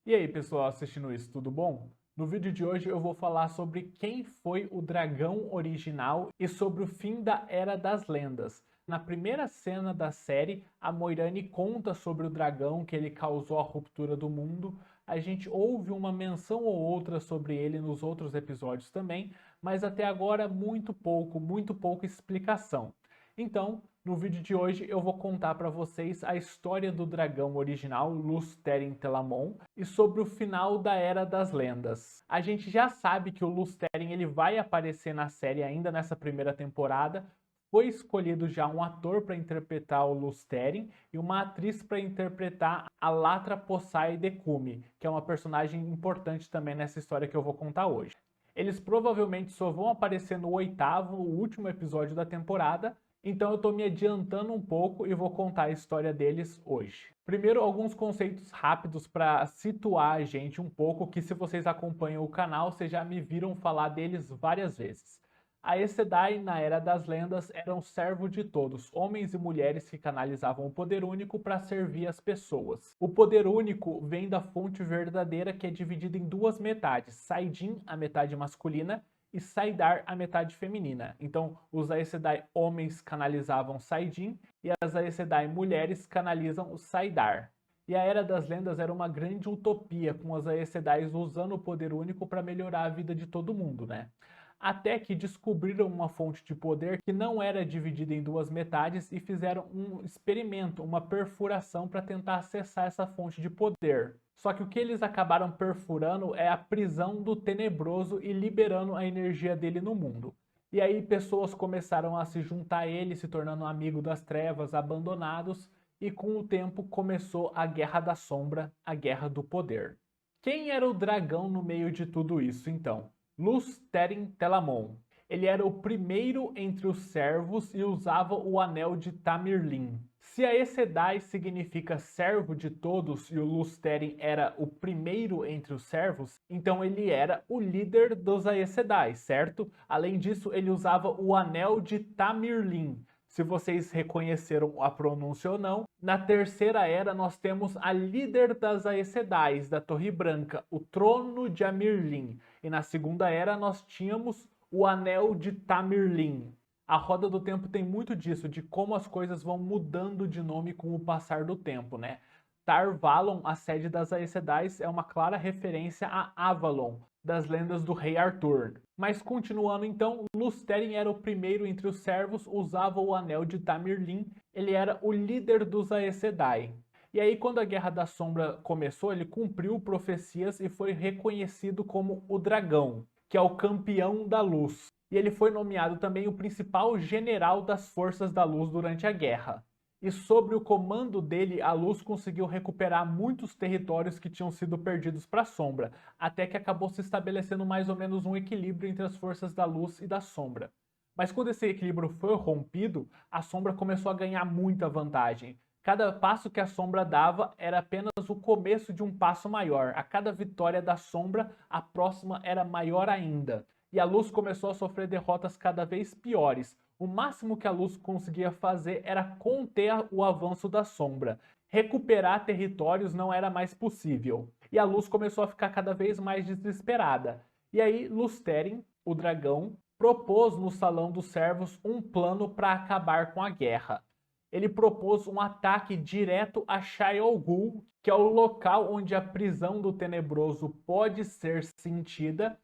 E aí, pessoal, assistindo isso, tudo bom? No vídeo de hoje eu vou falar sobre quem foi o dragão original e sobre o fim da Era das Lendas. Na primeira cena da série, a Moiraine conta sobre o dragão que ele causou a ruptura do mundo. A gente ouve uma menção ou outra sobre ele nos outros episódios também, mas até agora muito pouca explicação. Então, no vídeo de hoje eu vou contar para vocês a história do dragão original, Luz Terin Telamon, e sobre o final da Era das Lendas. A gente já sabe que o Luz Terin ele vai aparecer na série ainda nessa primeira temporada. Foi escolhido já um ator para interpretar o Luz Terin e uma atriz para interpretar a Latra Possai Dekumi, que é uma personagem importante também nessa história que eu vou contar hoje. Eles provavelmente só vão aparecer no oitavo, o último episódio da temporada, então eu estou me adiantando um pouco e vou contar a história deles hoje. Primeiro, alguns conceitos rápidos para situar a gente um pouco, que se vocês acompanham o canal, vocês já me viram falar deles várias vezes. A Aes Sedai, na Era das Lendas, eram servo de todos, homens e mulheres que canalizavam o poder único para servir as pessoas. O poder único vem da fonte verdadeira, que é dividida em duas metades, Saidin, a metade masculina, e Saidar, a metade feminina. Então, os Aes Sedai homens canalizavam Saidin e as Aes Sedai mulheres canalizam o Saidar. E a Era das Lendas era uma grande utopia, com as Aes Sedai usando o poder único para melhorar a vida de todo mundo, né? Até que descobriram uma fonte de poder que não era dividida em duas metades e fizeram um experimento, uma perfuração para tentar acessar essa fonte de poder. Só que o que eles acabaram perfurando é a prisão do Tenebroso e liberando a energia dele no mundo. E aí pessoas começaram a se juntar a ele, se tornando amigo das trevas, abandonados, e com o tempo começou a Guerra da Sombra, a Guerra do Poder. Quem era o dragão no meio de tudo isso, então? Luz Terin Telamon. Ele era o primeiro entre os servos e usava o anel de Tamirlin. Se a Aes Sedai significa servo de todos e o Luz Terin era o primeiro entre os servos, então ele era o líder dos Aes Sedai, certo? Além disso, ele usava o anel de Tamirlin. Se vocês reconheceram a pronúncia ou não, na Terceira Era nós temos a líder das Aes Sedai, da Torre Branca, o Trono de Amirlin. E na Segunda Era nós tínhamos o Anel de Tamirlin. A Roda do Tempo tem muito disso, de como as coisas vão mudando de nome com o passar do tempo, né? Tar Valon, a sede das Aes Sedai, é uma clara referência a Avalon, das lendas do rei Arthur. Mas continuando então, Luz Terin era o primeiro entre os servos, usava o anel de Tamirlin, ele era o líder dos Aes Sedai. E aí quando a Guerra da Sombra começou, ele cumpriu profecias e foi reconhecido como o dragão, que é o campeão da luz. E ele foi nomeado também o principal general das forças da luz durante a guerra. E sobre o comando dele, a Luz conseguiu recuperar muitos territórios que tinham sido perdidos para a Sombra, até que acabou se estabelecendo mais ou menos um equilíbrio entre as forças da Luz e da Sombra. Mas quando esse equilíbrio foi rompido, a Sombra começou a ganhar muita vantagem. Cada passo que a Sombra dava era apenas o começo de um passo maior. A cada vitória da Sombra, a próxima era maior ainda. E a Luz começou a sofrer derrotas cada vez piores. O máximo que a Luz conseguia fazer era conter o avanço da Sombra. Recuperar territórios não era mais possível. E a Luz começou a ficar cada vez mais desesperada. E aí, Luz Terin, o dragão, propôs no Salão dos Servos um plano para acabar com a guerra. Ele propôs um ataque direto a Shayol Ghul, que é o local onde a prisão do Tenebroso pode ser sentida.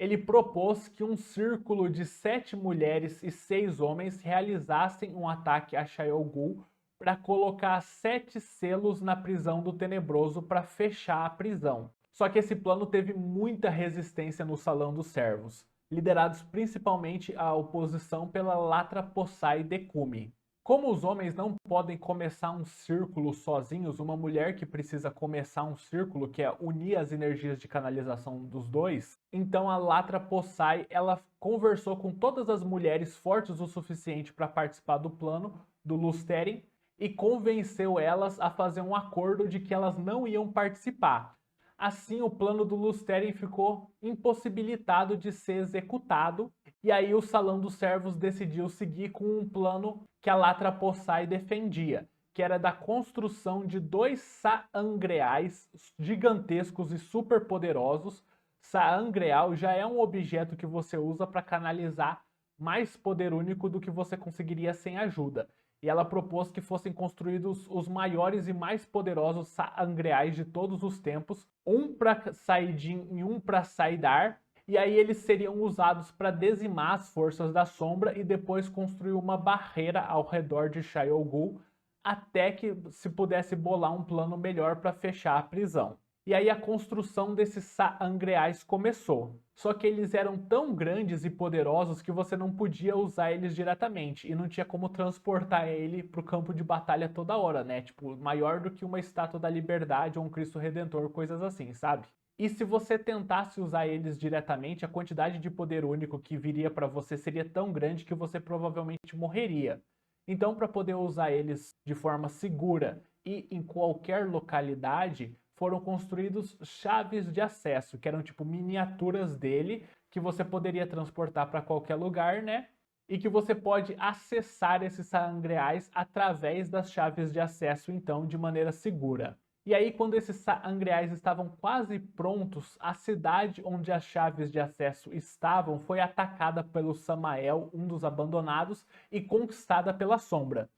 Ele propôs que um círculo de 7 mulheres e 6 homens realizassem um ataque a Shayol Ghul para colocar 7 selos na prisão do Tenebroso para fechar a prisão. Só que esse plano teve muita resistência no Salão dos Servos, liderados principalmente a oposição pela Latra Possai Dekumi. Como os homens não podem começar um círculo sozinhos, uma mulher que precisa começar um círculo, que é unir as energias de canalização dos dois, então a Latra Possai, ela conversou com todas as mulheres fortes o suficiente para participar do plano do Luz Terin e convenceu elas a fazer um acordo de que elas não iam participar. Assim, o plano do Luz Terin ficou impossibilitado de ser executado, e aí o Salão dos Servos decidiu seguir com um plano que a Latra Possai defendia, que era da construção de 2 Saangreais gigantescos e super poderosos. Saangreal já é um objeto que você usa para canalizar mais poder único do que você conseguiria sem ajuda. E ela propôs que fossem construídos os maiores e mais poderosos Saangreais de todos os tempos, um para Saidin e um para Saidar, e aí eles seriam usados para dizimar as forças da sombra e depois construir uma barreira ao redor de Shayol Ghul, até que se pudesse bolar um plano melhor para fechar a prisão. E aí a construção desses Saangreais começou. Só que eles eram tão grandes e poderosos que você não podia usar eles diretamente e não tinha como transportar ele para o campo de batalha toda hora, né? Tipo, maior do que uma estátua da liberdade ou um Cristo Redentor, coisas assim, sabe? E se você tentasse usar eles diretamente, a quantidade de poder único que viria para você seria tão grande que você provavelmente morreria. Então, para poder usar eles de forma segura e em qualquer localidade, foram construídos chaves de acesso, que eram tipo miniaturas dele, que você poderia transportar para qualquer lugar, né? E que você pode acessar esses Saangreais através das chaves de acesso, então, de maneira segura. E aí, quando esses Saangreais estavam quase prontos, a cidade onde as chaves de acesso estavam foi atacada pelo Samael, um dos abandonados, e conquistada pela Sombra.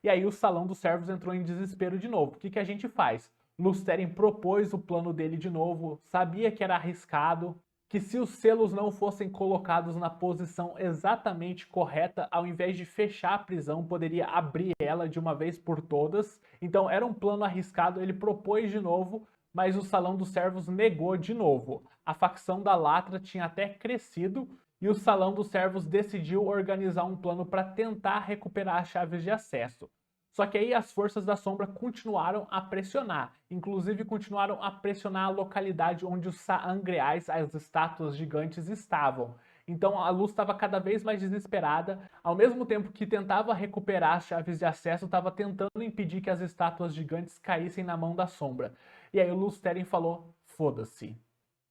E aí o Salão dos Servos entrou em desespero de novo. O que a gente faz? Lusteren propôs o plano dele de novo, sabia que era arriscado, que se os selos não fossem colocados na posição exatamente correta, ao invés de fechar a prisão, poderia abrir ela de uma vez por todas. Então era um plano arriscado, ele propôs de novo, mas o Salão dos Servos negou de novo. A facção da Latra tinha até crescido e o Salão dos Servos decidiu organizar um plano para tentar recuperar as chaves de acesso. Só que aí as forças da sombra continuaram a pressionar, inclusive continuaram a pressionar a localidade onde os Saangreais, as estátuas gigantes, estavam. Então a luz estava cada vez mais desesperada, ao mesmo tempo que tentava recuperar as chaves de acesso, estava tentando impedir que as estátuas gigantes caíssem na mão da sombra. E aí o Lusteren falou, foda-se,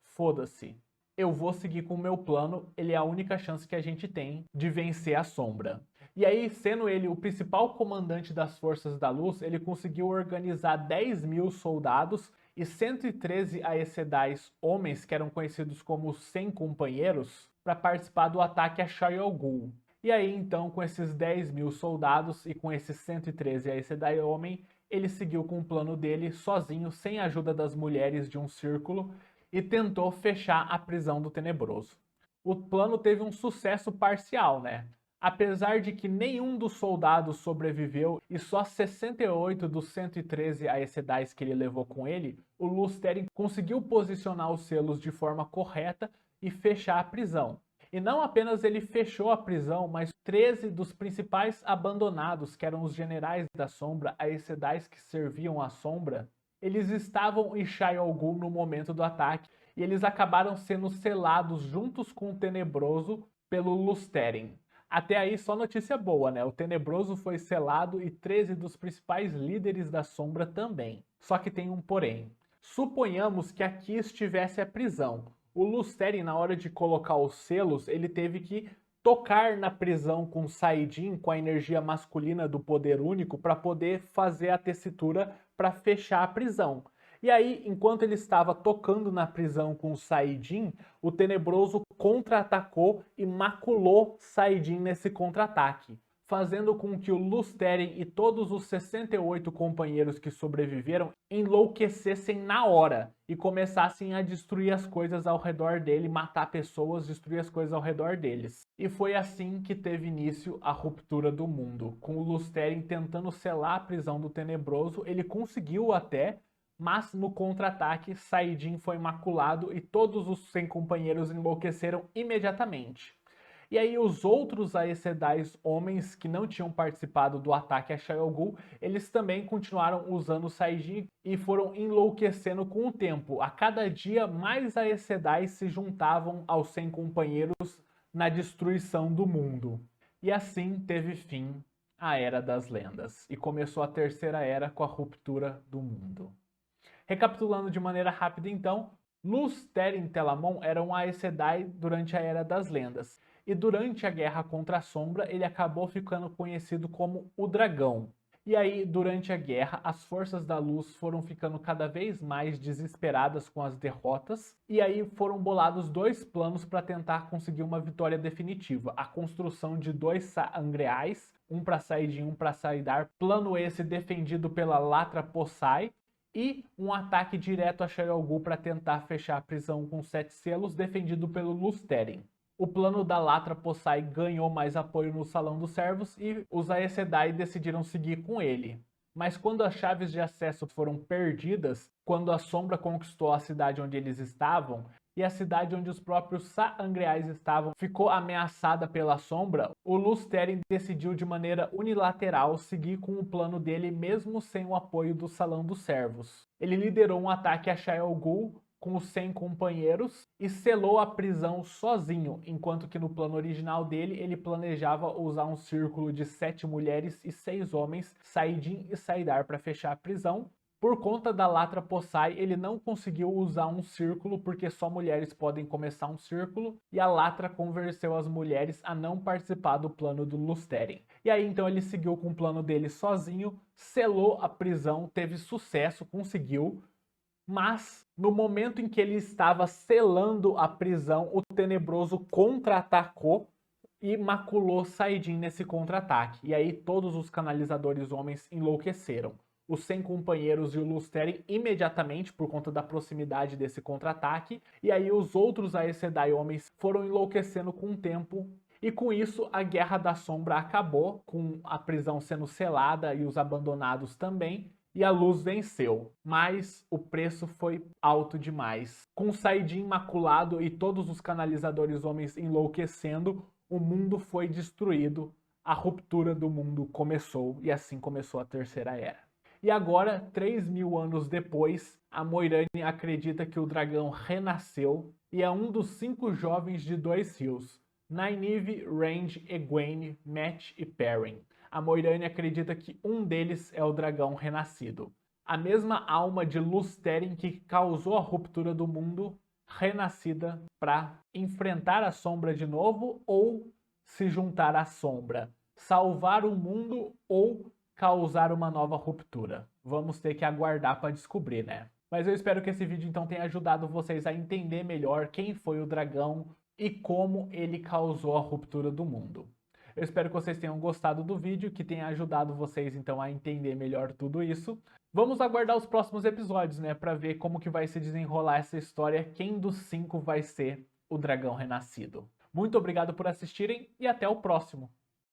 foda-se. Eu vou seguir com o meu plano, ele é a única chance que a gente tem de vencer a sombra. E aí, sendo ele o principal comandante das Forças da Luz, ele conseguiu organizar 10.000 soldados e 113 Aes Sedais homens, que eram conhecidos como os 100 companheiros, para participar do ataque a Shayol Ghul. E aí, então, com esses 10.000 soldados e com esses 113 Aes Sedai homem, ele seguiu com o plano dele sozinho, sem a ajuda das mulheres de um círculo, e tentou fechar a prisão do Tenebroso. O plano teve um sucesso parcial, né? Apesar de que nenhum dos soldados sobreviveu e só 68 dos 113 Aes Sedai que ele levou com ele, o Lusteren conseguiu posicionar os selos de forma correta e fechar a prisão. E não apenas ele fechou a prisão, mas 13 dos principais abandonados, que eram os generais da Sombra, Aes Sedai que serviam a Sombra, eles estavam em Shayol Ghul no momento do ataque e eles acabaram sendo selados juntos com o Tenebroso pelo Lusteren. Até aí só notícia boa, né? O Tenebroso foi selado e 13 dos principais líderes da Sombra também. Só que tem um porém. Suponhamos que aqui estivesse a prisão. O Lusteren, na hora de colocar os selos, ele teve que tocar na prisão com Saidin, com a energia masculina do poder único, para poder fazer a tessitura para fechar a prisão. E aí, enquanto ele estava tocando na prisão com Saidin, o Tenebroso contra-atacou e maculou Saidin nesse contra-ataque, fazendo com que o Lusteren e todos os 68 companheiros que sobreviveram enlouquecessem na hora e começassem a destruir as coisas ao redor dele, matar pessoas, destruir as coisas ao redor deles. E foi assim que teve início a ruptura do mundo, com o Lusteren tentando selar a prisão do Tenebroso. Ele conseguiu até, mas no contra-ataque, Saidin foi maculado e todos os 100 companheiros enlouqueceram imediatamente. E aí os outros Aes Sedai homens que não tinham participado do ataque a Shayol Ghul, eles também continuaram usando o Saidin e foram enlouquecendo com o tempo. A cada dia, mais Aes Sedai se juntavam aos 100 companheiros na destruição do mundo. E assim teve fim a Era das Lendas, e começou a Terceira Era com a ruptura do mundo. Recapitulando de maneira rápida então, Lusteren Telamon era um Aes Sedai durante a Era das Lendas. E durante a guerra contra a Sombra, ele acabou ficando conhecido como o Dragão. E aí, durante a guerra, as forças da luz foram ficando cada vez mais desesperadas com as derrotas, e aí foram bolados dois planos para tentar conseguir uma vitória definitiva: a construção de dois sangreais, um para Saidin e um para Saidar, plano esse defendido pela Latra Possai, e um ataque direto a Shayol Ghul para tentar fechar a prisão com 7 selos, defendido pelo Lusteren. O plano da Latra Possai ganhou mais apoio no Salão dos Servos e os Aes Sedai decidiram seguir com ele. Mas quando as chaves de acesso foram perdidas, quando a Sombra conquistou a cidade onde eles estavam, e a cidade onde os próprios sangreais estavam ficou ameaçada pela Sombra, o Lusteren decidiu de maneira unilateral seguir com o plano dele mesmo sem o apoio do Salão dos Servos. Ele liderou um ataque a Shayol Ghul com os 100 companheiros e selou a prisão sozinho, enquanto que no plano original dele ele planejava usar um círculo de 7 mulheres e 6 homens, Saidin e Saidar, para fechar a prisão. Por conta da Latra Possai, ele não conseguiu usar um círculo porque só mulheres podem começar um círculo, e a Latra convenceu as mulheres a não participar do plano do Lusteren. E aí então ele seguiu com o plano dele sozinho, selou a prisão, teve sucesso, conseguiu. Mas, no momento em que ele estava selando a prisão, o Tenebroso contra-atacou e maculou Saidin nesse contra-ataque. E aí todos os canalizadores homens enlouqueceram. Os 100 companheiros e o Lusteren imediatamente, por conta da proximidade desse contra-ataque. E aí os outros Aes Sedai homens foram enlouquecendo com o tempo. E com isso, a Guerra da Sombra acabou, com a prisão sendo selada e os abandonados também. E a luz venceu, mas o preço foi alto demais. Com Saidin maculado e todos os canalizadores homens enlouquecendo, o mundo foi destruído, a ruptura do mundo começou e assim começou a Terceira Era. E agora, 3.000 anos depois, a Moiraine acredita que o dragão renasceu e é um dos 5 jovens de Dois Rios, Nynaeve, Range, Egwene, Mat e Perrin. A Moiraine acredita que um deles é o dragão renascido. A mesma alma de Lusteren que causou a ruptura do mundo, renascida para enfrentar a Sombra de novo ou se juntar à Sombra, salvar o mundo ou causar uma nova ruptura. Vamos ter que aguardar para descobrir, né? Mas eu espero que esse vídeo então tenha ajudado vocês a entender melhor quem foi o dragão e como ele causou a ruptura do mundo. Eu espero que vocês tenham gostado do vídeo, que tenha ajudado vocês então a entender melhor tudo isso. Vamos aguardar os próximos episódios, né, para ver como que vai se desenrolar essa história, quem dos 5 vai ser o dragão renascido. Muito obrigado por assistirem e até o próximo.